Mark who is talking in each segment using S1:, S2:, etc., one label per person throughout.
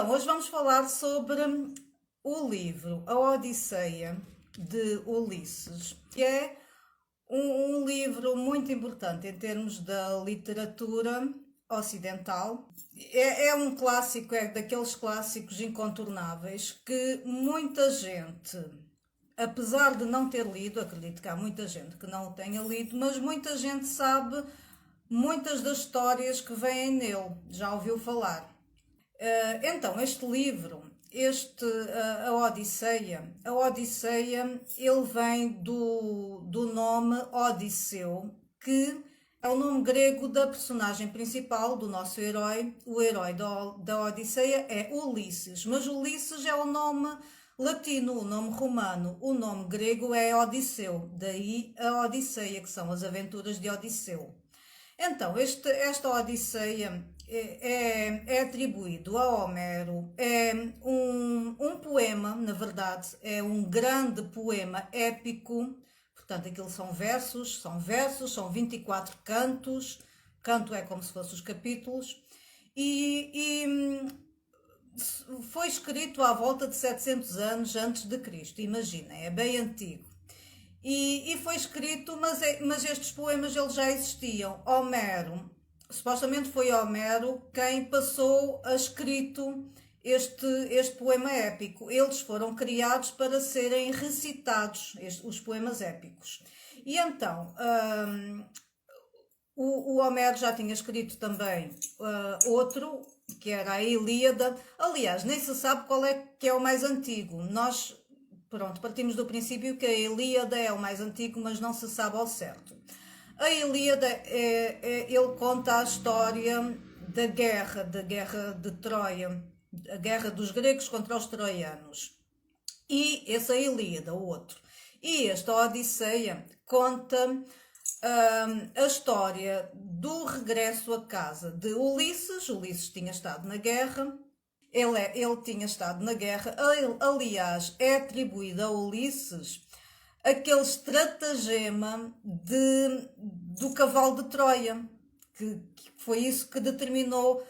S1: Então, hoje vamos falar sobre o livro A Odisseia de Ulisses, que é um livro muito importante em termos da literatura ocidental. É um clássico, é daqueles clássicos incontornáveis que muita gente, apesar de não ter lido, acredito que há muita gente que não o tenha lido, mas muita gente sabe muitas das histórias que vêm nele, já ouviu falar. Então, este livro, a Odisseia, ele vem do nome Odisseu, que é o nome grego da personagem principal, do nosso herói. O herói da Odisseia é Ulisses, mas Ulisses é o nome latino, o nome romano. O nome grego é Odisseu, daí a Odisseia, que são as aventuras de Odisseu. Então, esta Odisseia é atribuído a Homero, é um poema, na verdade, é um grande poema épico, portanto, aquilo são 24 cantos, canto é como se fossem os capítulos, e foi escrito à volta de 700 anos antes de Cristo, imaginem, é bem antigo. E foi escrito, mas estes poemas eles já existiam. Homero, supostamente foi Homero quem passou a escrito este poema épico. Eles foram criados para serem recitados, os poemas épicos. E então, o Homero já tinha escrito também outro, que era a Ilíada. Aliás, nem se sabe qual é que é o mais antigo. Nós, pronto, partimos do princípio que a Ilíada é o mais antigo, mas não se sabe ao certo. A Ilíada, ele conta a história da guerra de Troia, a guerra dos gregos contra os troianos. E essa Ilíada, o outro. E esta Odisseia conta a história do regresso a casa de Ulisses. Ulisses tinha estado na guerra. Ele tinha estado na guerra. Aliás, é atribuído a Ulisses aquele estratagema do cavalo de Troia, que foi isso que determinou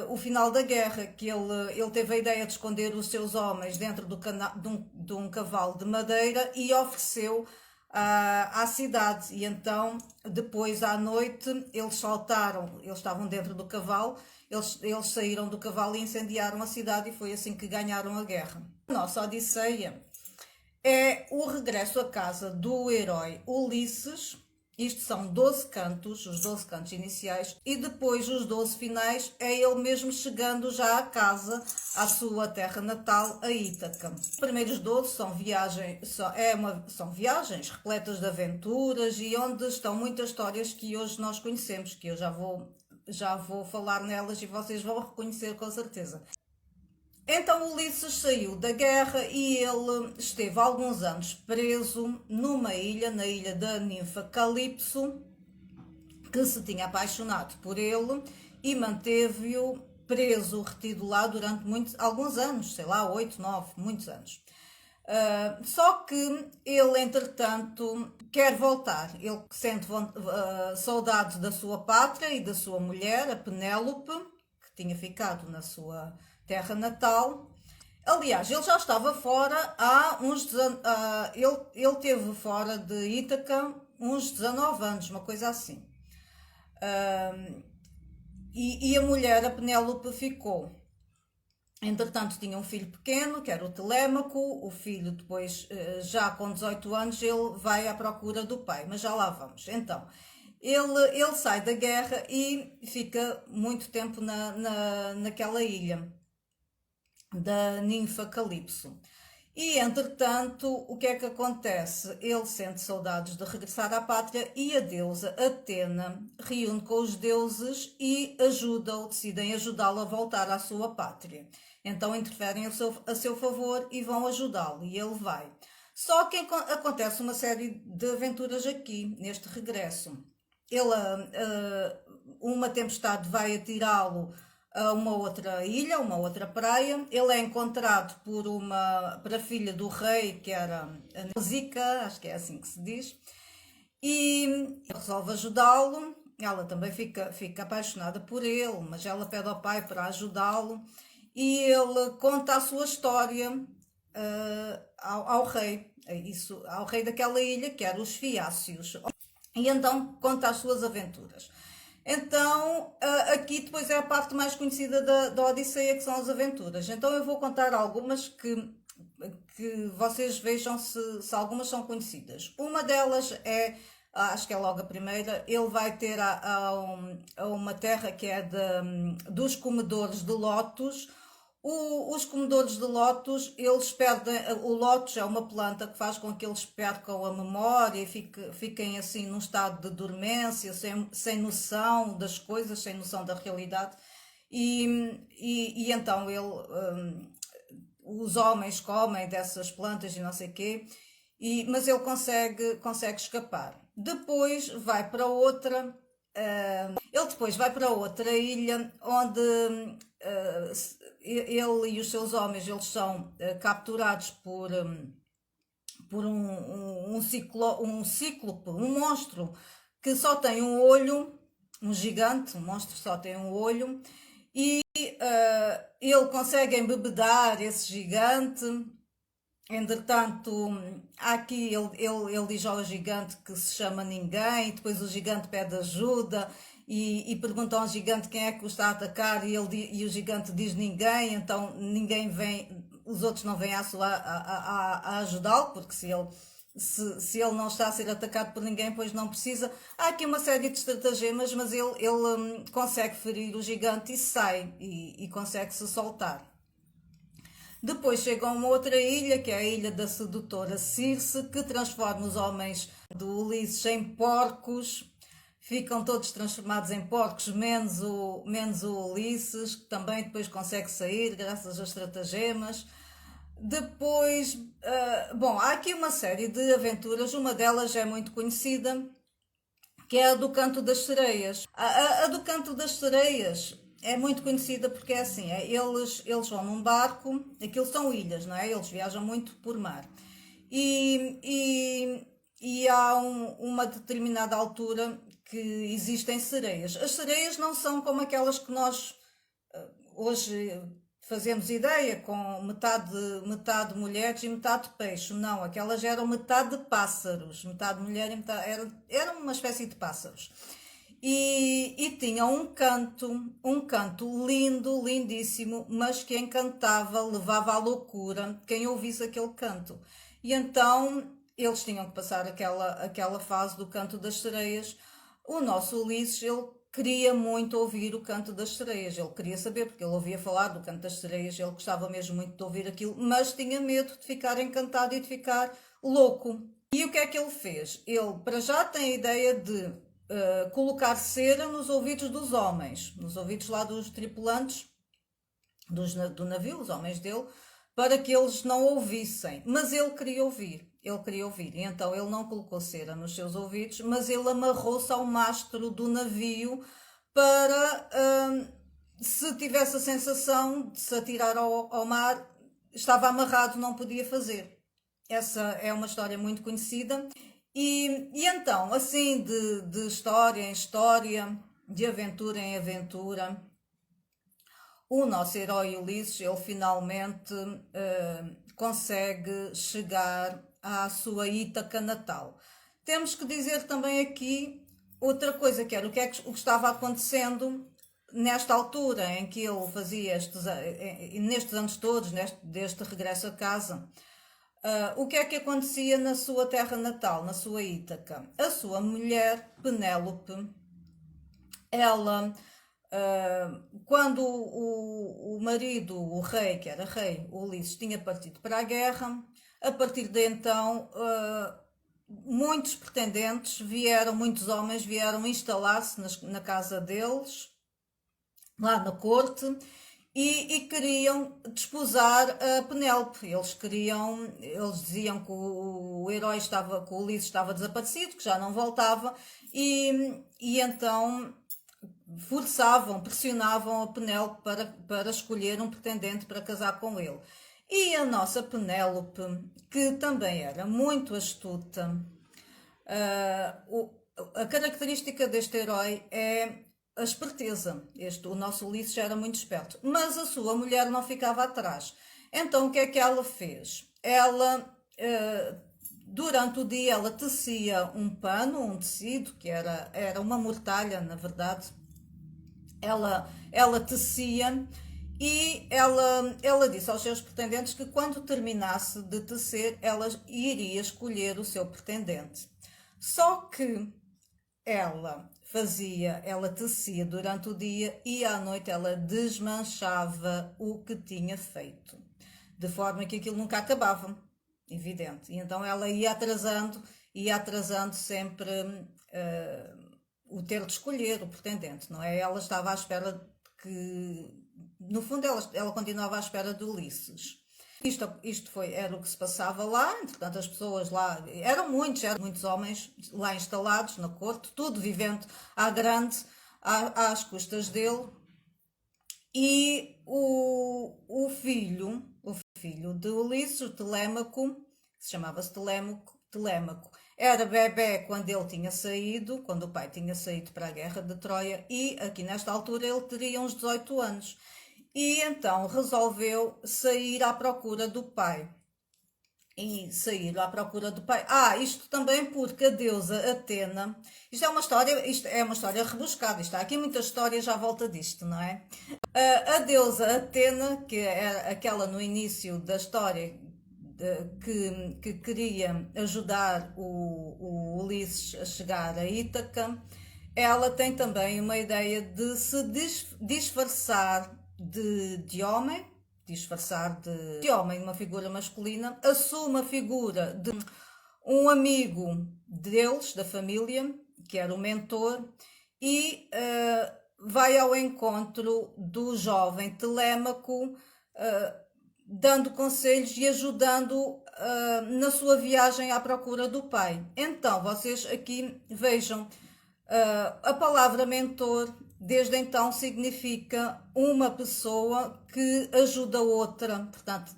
S1: o final da guerra, que ele teve a ideia de esconder os seus homens dentro de um cavalo de madeira e ofereceu à cidade. E então, depois à noite, eles saltaram, eles estavam dentro do cavalo, eles saíram do cavalo e incendiaram a cidade, e foi assim que ganharam a guerra. A nossa Odisseia é o regresso à casa do herói Ulisses. Isto são 12 cantos, os 12 cantos iniciais, e depois os 12 finais é ele mesmo chegando já à casa, à sua terra natal, a Ítaca. Os primeiros 12 são viagens repletas de aventuras e onde estão muitas histórias que hoje nós conhecemos, que eu já vou falar nelas e vocês vão reconhecer com certeza. Então Ulisses saiu da guerra e ele esteve alguns anos preso numa ilha, na ilha da ninfa Calipso, que se tinha apaixonado por ele e manteve-o preso, retido lá durante alguns anos, sei lá, 8, 9, muitos anos. Só que ele, entretanto, quer voltar. Ele sente saudades da sua pátria e da sua mulher, a Penélope, que tinha ficado na sua terra natal. Aliás, ele já estava fora há uns ele teve fora de Ítaca uns 19 anos, uma coisa assim. E a mulher, a Penélope, ficou. Entretanto, tinha um filho pequeno, que era o Telêmaco. O filho, depois, já com 18 anos, ele vai à procura do pai, mas já lá vamos. Então, ele sai da guerra e fica muito tempo naquela ilha da ninfa Calipso. E, entretanto, o que é que acontece? Ele sente saudades de regressar à pátria e a deusa Atena reúne com os deuses e decidem ajudá-lo a voltar à sua pátria. Então interferem a seu favor e vão ajudá-lo, e ele vai. Só que acontece uma série de aventuras aqui, neste regresso. Uma tempestade vai atirá-lo a uma outra ilha, uma outra praia. Ele é encontrado para a filha do rei, que era a Nausicaa, acho que é assim que se diz, e resolve ajudá-lo. Ela também fica apaixonada por ele, mas ela pede ao pai para ajudá-lo. e ele conta a sua história ao rei, ao rei daquela ilha, que era os Fiácios. E então conta as suas aventuras. Então, aqui depois é a parte mais conhecida da Odisseia, que são as aventuras. Então eu vou contar algumas que vocês vejam se algumas são conhecidas. Uma delas é, acho que é logo a primeira, ele vai ter a uma terra que é dos comedores de lótus. Os comedores de lótus, eles perdem, o lótus é uma planta que faz com que eles percam a memória e fiquem assim num estado de dormência, sem noção das coisas, sem noção da realidade. E então os homens comem dessas plantas e não sei o quê, mas ele consegue escapar. Depois vai para outra, ele depois vai para outra ilha onde ele e os seus homens eles são capturados por um cíclope, um monstro que só tem um olho, um gigante, um monstro que só tem um olho, e ele consegue embebedar esse gigante. Entretanto, aqui ele diz ao gigante que se chama ninguém, e depois o gigante pede ajuda e pergunta ao gigante quem é que o está a atacar e o gigante diz ninguém, então ninguém vem, os outros não vêm a ajudá-lo, porque se ele não está a ser atacado por ninguém, pois não precisa. Há aqui uma série de estratagemas, mas ele consegue ferir o gigante e sai e consegue se soltar. Depois chega a uma outra ilha, que é a ilha da sedutora Circe, que transforma os homens do Ulisses em porcos. Ficam todos transformados em porcos, menos o Ulisses, que também depois consegue sair graças a estratagemas. Depois, bom, há aqui uma série de aventuras, uma delas é muito conhecida, que é a do Canto das Sereias. A do Canto das Sereias é muito conhecida porque é assim, eles vão num barco, aquilo são ilhas, não é? Eles viajam muito por mar. E há uma determinada altura que existem sereias. As sereias não são como aquelas que nós hoje fazemos ideia, com metade mulheres e metade peixe. Não, aquelas eram metade de pássaros, metade mulher e metade... Era uma espécie de pássaros. E tinha um canto lindo, lindíssimo, mas que encantava, levava à loucura quem ouvisse aquele canto. E então eles tinham que passar aquela fase do canto das sereias. O nosso Ulisses, ele queria muito ouvir o canto das sereias, ele queria saber, porque ele ouvia falar do canto das sereias, ele gostava mesmo muito de ouvir aquilo, mas tinha medo de ficar encantado e de ficar louco. E o que é que ele fez? Ele, para já, tem a ideia de colocar cera nos ouvidos dos homens, nos ouvidos lá dos tripulantes do navio, os homens dele, para que eles não ouvissem. Mas ele queria ouvir, e então ele não colocou cera nos seus ouvidos, mas ele amarrou-se ao mastro do navio para, se tivesse a sensação de se atirar ao mar, estava amarrado, não podia fazer. Essa é uma história muito conhecida. E então, assim, de história em história, de aventura em aventura, o nosso herói Ulisses, ele finalmente consegue chegar à sua Ítaca natal. Temos que dizer também aqui outra coisa, que era o que estava acontecendo nesta altura em que ele fazia nestes anos todos, deste regresso a casa. O que é que acontecia na sua terra natal, na sua Ítaca? A sua mulher, Penélope, ela, quando o marido, o rei, que era rei, Ulisses, tinha partido para a guerra, a partir de então, muitos pretendentes muitos homens vieram instalar-se na casa deles, lá na corte, e queriam desposar a Penélope. Eles diziam que que o Ulisses estava desaparecido, que já não voltava, e então pressionavam a Penélope para escolher um pretendente para casar com ele. E a nossa Penélope, que também era muito astuta, a característica deste herói é a esperteza. O nosso Ulisses era muito esperto. Mas a sua mulher não ficava atrás. Então o que é que ela fez? Ela, durante o dia, ela tecia um pano, um tecido, que era uma mortalha, na verdade. Ela tecia e ela disse aos seus pretendentes que quando terminasse de tecer, ela iria escolher o seu pretendente. Só que ela tecia durante o dia e à noite ela desmanchava o que tinha feito, de forma que aquilo nunca acabava, evidente. E então ela ia atrasando sempre o ter de escolher o pretendente, não é? Ela estava à espera que, no fundo, ela continuava à espera de Ulisses. Era o que se passava lá, entretanto as pessoas lá, eram muitos homens lá instalados na corte, tudo vivendo à grande, às custas dele, e o filho de Ulisses, o Telêmaco, que se chamava-se Telêmaco, era bebé quando ele tinha saído, quando o pai tinha saído para a guerra de Troia, e aqui nesta altura ele teria uns 18 anos. E então resolveu sair à procura do pai. E sair à procura do pai. Isto também porque a deusa Atena. Isto é uma história rebuscada. Há aqui muitas histórias à volta disto, não é? A deusa Atena, que era aquela no início da história que queria ajudar o Ulisses a chegar a Ítaca, ela tem também uma ideia de se disfarçar de homem, de homem, uma figura masculina, assume a figura de um amigo deles, da família, que era o mentor, e vai ao encontro do jovem Telêmaco, dando conselhos e ajudando na sua viagem à procura do pai. Então, vocês aqui vejam, a palavra mentor, desde então, significa uma pessoa que ajuda outra, portanto,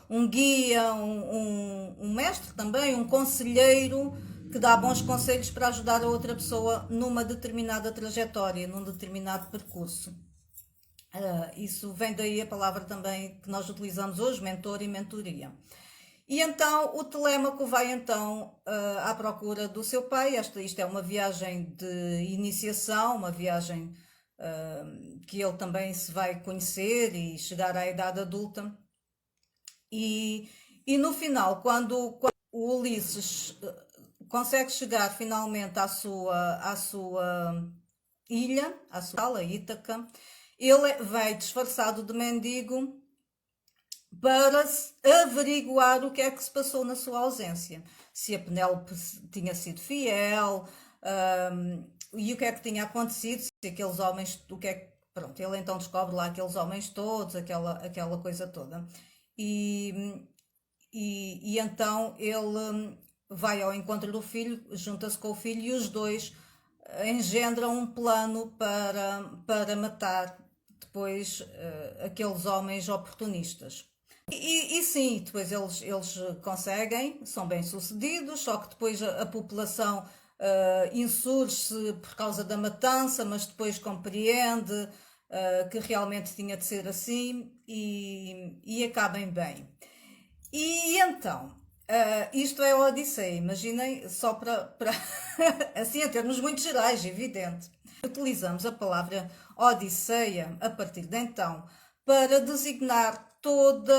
S1: um guia, um mestre também, um conselheiro que dá bons conselhos para ajudar a outra pessoa numa determinada trajetória, num determinado percurso. Isso vem daí a palavra também que nós utilizamos hoje, mentor e mentoria. E então o Telêmaco vai então à procura do seu pai. Isto é uma viagem de iniciação, uma viagem que ele também se vai conhecer e chegar à idade adulta. E no final, quando o Ulisses consegue chegar finalmente à sua ilha, à sua Ítaca, ele vai disfarçado de mendigo para averiguar o que é que se passou na sua ausência. Se a Penélope tinha sido fiel, e o que é que tinha acontecido, se aqueles homens, pronto, ele então descobre lá aqueles homens todos, aquela coisa toda. E então ele vai ao encontro do filho, junta-se com o filho e os dois engendram um plano para matar depois aqueles homens oportunistas. E sim, depois eles conseguem, são bem-sucedidos, só que depois a população insurge-se por causa da matança, mas depois compreende que realmente tinha de ser assim e acabem bem. E então, isto é a Odisseia, imaginem, só para assim, em termos muito gerais, evidente. Utilizamos a palavra Odisseia, a partir de então, para designar todo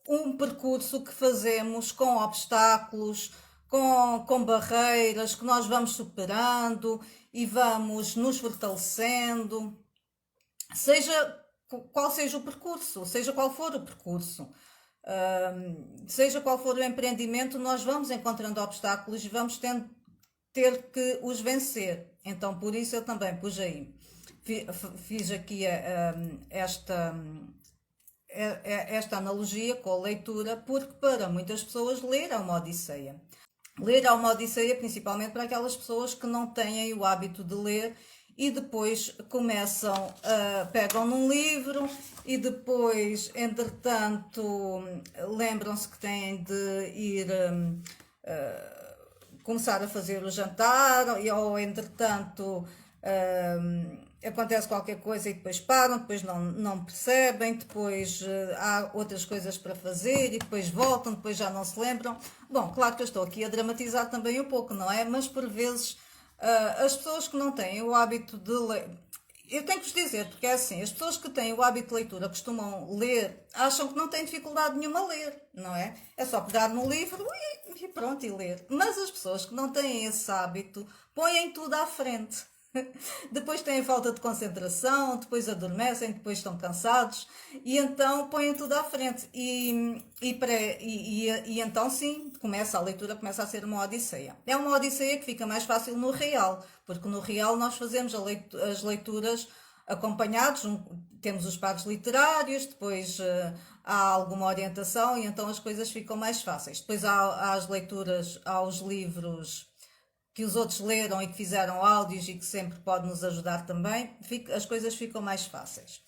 S1: um percurso que fazemos com obstáculos, com barreiras, que nós vamos superando e vamos nos fortalecendo, qual seja o percurso, seja qual for o percurso. Seja qual for o empreendimento, nós vamos encontrando obstáculos e vamos ter que os vencer. Então, por isso eu também pus aí, fiz aqui esta analogia com a leitura, porque para muitas pessoas ler é uma odisseia. Ler é uma odisseia principalmente para aquelas pessoas que não têm o hábito de ler e depois pegam num livro e depois, entretanto, lembram-se que têm de ir começar a fazer o jantar ou, entretanto, acontece qualquer coisa e depois param, depois não percebem, depois há outras coisas para fazer e depois voltam, depois já não se lembram. Bom, claro que eu estou aqui a dramatizar também um pouco, não é? Mas por vezes as pessoas que não têm o hábito de ler. Eu tenho que vos dizer, porque é assim, as pessoas que têm o hábito de leitura costumam ler, acham que não têm dificuldade nenhuma a ler, não é? É só pegar no livro e pronto, e ler. Mas as pessoas que não têm esse hábito põem tudo à frente. Depois têm falta de concentração, depois adormecem, depois estão cansados e então põem tudo à frente. E então sim, a leitura começa a ser uma odisseia. É uma odisseia que fica mais fácil no real, porque no real nós fazemos as leituras acompanhados, temos os pares literários, depois há alguma orientação e então as coisas ficam mais fáceis. Depois há as leituras, há os livros que os outros leram e que fizeram áudios e que sempre pode nos ajudar também, as coisas ficam mais fáceis.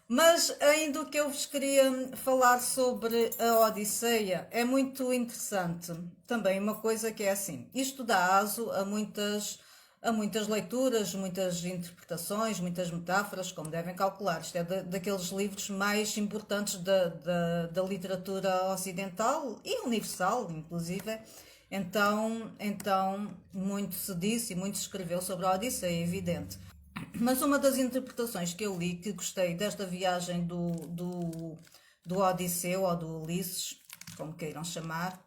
S1: Mas ainda o que eu vos queria falar sobre a Odisseia é muito interessante. Também uma coisa que é assim, isto dá aso a muitas leituras, muitas interpretações, muitas metáforas, como devem calcular. Isto é daqueles livros mais importantes da literatura ocidental e universal, inclusive. Então, muito se disse e muito se escreveu sobre a Odisseia, é evidente. Mas uma das interpretações que eu li, que gostei desta viagem do Odisseu, ou do Ulisses, como queiram chamar,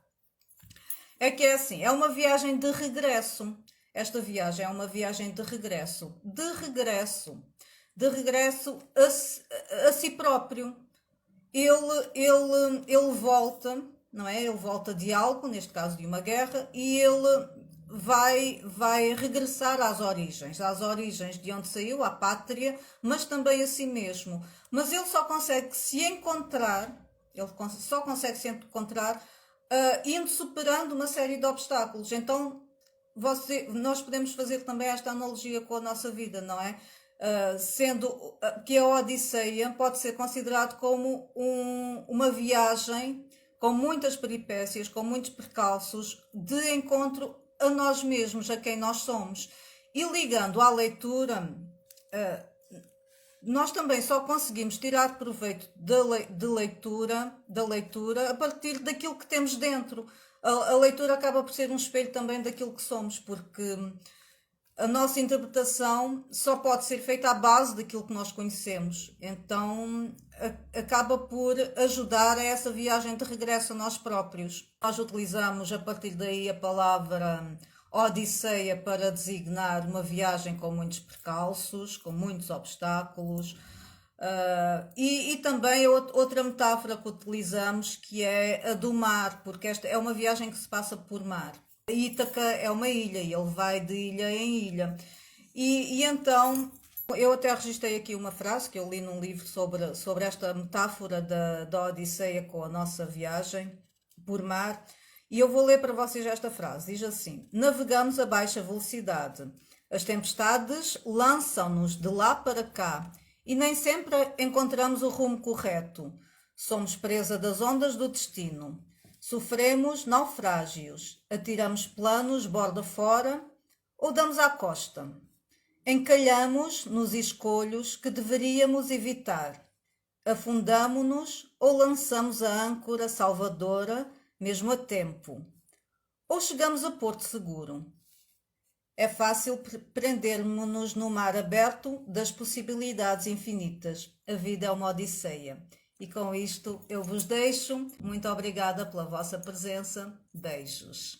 S1: é que é assim, é uma viagem de regresso. Esta viagem é uma viagem de regresso. De regresso a si próprio. Ele volta, não é? Ele volta de algo, neste caso de uma guerra, e ele vai regressar às origens de onde saiu, à pátria, mas também a si mesmo. Mas ele só consegue se encontrar, indo superando uma série de obstáculos. Então, nós podemos fazer também esta analogia com a nossa vida, não é? Sendo que a Odisseia pode ser considerado como uma viagem com muitas peripécias, com muitos percalços, de encontro a nós mesmos, a quem nós somos. E ligando à leitura, nós também só conseguimos tirar proveito da leitura a partir daquilo que temos dentro. A leitura acaba por ser um espelho também daquilo que somos, porque a nossa interpretação só pode ser feita à base daquilo que nós conhecemos. Então, acaba por ajudar a essa viagem de regresso a nós próprios. Nós utilizamos a partir daí a palavra Odisseia para designar uma viagem com muitos percalços, com muitos obstáculos. E também outra metáfora que utilizamos, que é a do mar, porque esta é uma viagem que se passa por mar. Ítaca é uma ilha e ele vai de ilha em ilha. E então, eu até registrei aqui uma frase que eu li num livro sobre esta metáfora da Odisseia com a nossa viagem por mar. E eu vou ler para vocês esta frase. Diz assim: navegamos a baixa velocidade. As tempestades lançam-nos de lá para cá e nem sempre encontramos o rumo correto. Somos presa das ondas do destino. Sofremos naufrágios, atiramos planos borda fora ou damos à costa. Encalhamos nos escolhos que deveríamos evitar. Afundamo-nos ou lançamos a âncora salvadora, mesmo a tempo. Ou chegamos a porto seguro. É fácil prendermos-nos no mar aberto das possibilidades infinitas. A vida é uma odisseia. E com isto eu vos deixo. Muito obrigada pela vossa presença. Beijos.